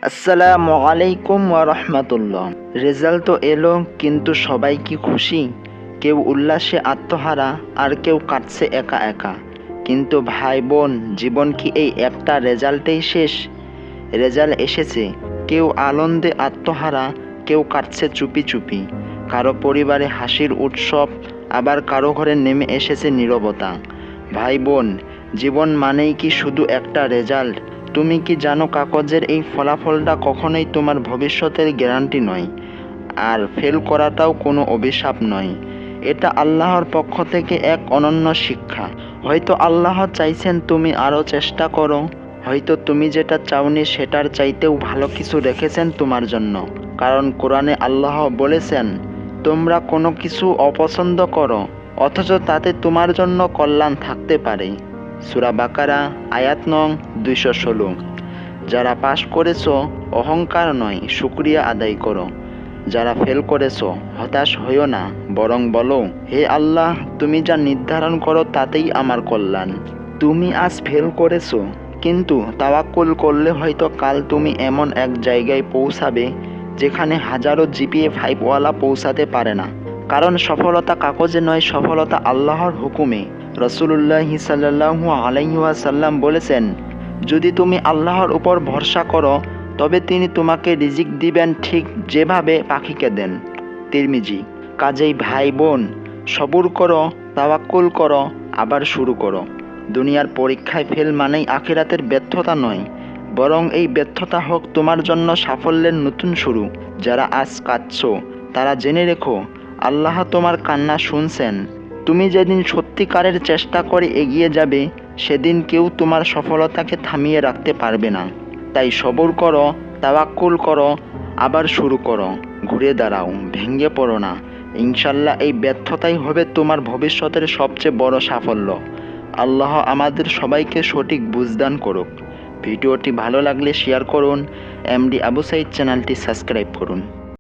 আসসালামু আলাইকুম ওয়া রাহমাতুল্লাহ। রেজাল্ট তো এলো, কিন্তু সবাই কি খুশি? কেউ উল্লাসে আত্মহারা, আর কেউ কাটছে একা একা। কিন্তু ভাই বোন, জীবন কি এই একটা রেজাল্টেই শেষ? রেজাল্ট এসেছে, কেউ আনন্দে আত্মহারা, কেউ কাটছে চুপি চুপি। কারো পরিবারে হাসির উৎসব, আবার কারো ঘরে নেমে এসেছে নীরবতা। ভাই বোন, জীবন মানেই কি শুধু একটা রেজাল্ট? তুমি কি জানো, কাগজের এই ফলাফলটা কখনোই তোমার ভবিষ্যতের গ্যারান্টি নয়। আর ফেল করাটাও কোনো অভিশাপ নয়, এটা আল্লাহর পক্ষ থেকে এক অনন্য শিক্ষা। হয়তো আল্লাহ চাইছেন তুমি আরও চেষ্টা করো, হয়তো তুমি যেটা চাওনি সেটার চাইতেও ভালো কিছু রেখেছেন তোমার জন্য। কারণ কোরআনে আল্লাহ বলেছেন, তোমরা কোনো কিছু অপছন্দ করো, অথচ তাতে তোমার জন্য কল্যাণ থাকতে পারে। সূরা বাকারা আয়াত নং 216। যারা পাশ করেছো, অহংকার নয়, শুকরিয়া আদায় করো। যারা ফেল করেছো, হতাশ হইও না, বরং বলো, হে আল্লাহ, তুমি যা নির্ধারণ করো তাতেই আমার কল্যাণ। তুমি আজ ফেল করেছো, কিন্তু তাওয়াক্কুল করলে হয়তো কাল তুমি এমন এক জায়গায় পৌঁছাবে যেখানে হাজারো জিপিএ 5ওয়ালা পৌঁছাতে পারে না। কারণ সফলতা কাগজে নয়, সফলতা আল্লাহর হুকুমে। রাসূলুল্লাহ সাল্লাল্লাহু আলাইহি ওয়াসাল্লাম বলেছেন, যদি তুমি আল্লাহর উপর ভরসা করো, তবে তিনি তোমাকে রিজিক দিবেন ঠিক যেভাবে পাখিকে দেন। তিরমিজি। কাজেই ভাই বোন, সবুর করো, তাওয়াক্কুল করো, আবার শুরু করো। দুনিয়ার পরীক্ষায় ফেল মানেই আখিরাতের ব্যর্থতা নয়, বরং এই ব্যর্থতা হোক তোমার জন্য সাফল্যের নতুন শুরু। যারা আজ কাঁদছো, তারা জেনে রেখো, আল্লাহ তোমার কান্না শুনছেন। তুমি যেদিন সত্যিকারের চেষ্টা করে এগিয়ে যাবে, সেদিন কেউ তোমার সফলতাকে থামিয়ে রাখতে পারবে না। তাই সবর করো, তাওয়াক্কুল করো, আবার শুরু করো। ঘুরে দাঁড়াও, ভেঙে পড়ো না। ইনশাল্লাহ এই ব্যর্থতাই হবে তোমার ভবিষ্যতের সবচেয়ে বড় সাফল্য। আল্লাহ আমাদের সবাইকে সঠিক বুঝদান করুক। ভিডিওটি ভালো লাগলে শেয়ার করুন। এমডি আবু সাঈদ চ্যানেলটি সাবস্ক্রাইব করুন।